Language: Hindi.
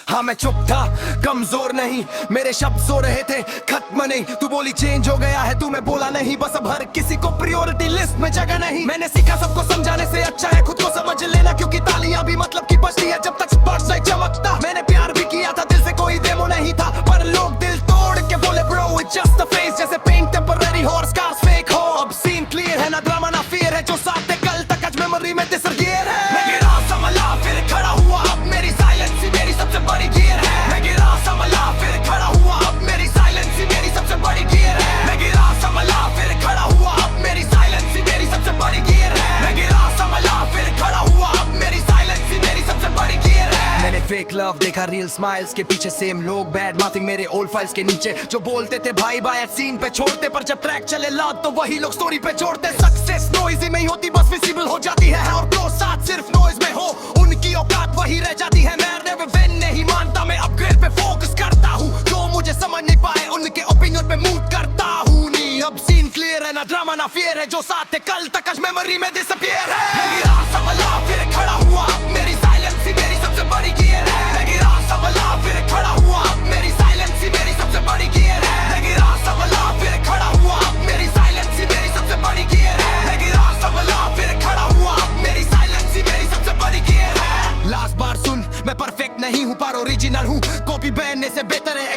हाँ मैं चुप था, कमजोर नहीं, मेरे शब्द सो रहे थे, खत्म नहीं। तू बोली चेंज हो गया है, तू मैं बोला नहीं। बस अब हर किसी को प्रायोरिटी लिस्ट में जगह नहीं। मैंने सीखा सबको समझाने से अच्छा है खुद को समझ लेना, क्योंकि तालियां भी मतलब की बजती है जब तक स्पॉट नहीं चमकता। मैंने प्यार भी किया था, दिल से कोई डेमो नहीं था, पर लोग दिल तोड़ के बोले bro it's just a phase. जैसे पेंट टेम्पररी हो और स्कार्स फेक हो। अब सीन क्लियर है, ना ड्रामा ना फियर है, जो साथ थे कल तक आज मेमोरी में दिसर गियर है। मैं गिरा संभला फिर खड़ा हुआ, अब मेरी साइलेंस ही मेरी सबसे बड़ी गियर है। मैं गिरा संभला फिर खड़ा हुआ, अब मेरी साइलेंस ही मेरी सबसे बड़ी गियर है। मैं गिरा संभला फिर खड़ा हुआ, अब मेरी साइलेंस ही मेरी सबसे बड़ी गियर है। मैं गिरा संभला फिर खड़ा हुआ, अब मेरी साइलेंस ही मेरी सबसे बड़ी गियर है। मैंने फेक लव देखा रियल स्माइल्स के पीछे, सेम लोग बैड माउथिंग मेरे ओल्ड फाइल्स के नीचे, जो बोलते थे भाई बाय सीन पे छोड़ते, पर जब ट्रैक चले लाद तो वही लोग स्टोरी पे छोड़ते। सक्सेस नॉइज़ी में ही होती, बस विजिबल हो जाती है, और क्लोज साथ सिर्फ नॉइज में हो, उनकी औकात वही रह जाती है। मैं नेवर विन नहीं मानता, मैं अपग्रेड पे फोकस करता हूँ, जो मुझे समझ नहीं पाए उनके ओपिनियन पे मूव करता हूँ। नहीं अब सीन क्लियर है, ना ड्रामा ना फियर है, जो साथ थे कल तक आज मेमोरी में डिसअपीयर है। मैं गिरा संभला फिर खड़ा हुआ, मेरी साइलेंस ही मेरी सबसे बड़ी गियर है। मैं गिरा संभला फिर खड़ा हुआ, मेरी साइलेंस ही मेरी सबसे बड़ी गियर है। मैं गिरा संभला फिर खड़ा हुआ, मेरी साइलेंस ही मेरी सबसे बड़ी गियर है। मैं गिरा संभला फिर खड़ा हुआ, मेरी साइलेंस ही मेरी सबसे बड़ी गियर है। लास्ट बार सुन, मैं परफेक्ट नहीं हूँ पर ओरिजिनल हूँ, कॉपी बनने से बेहतर है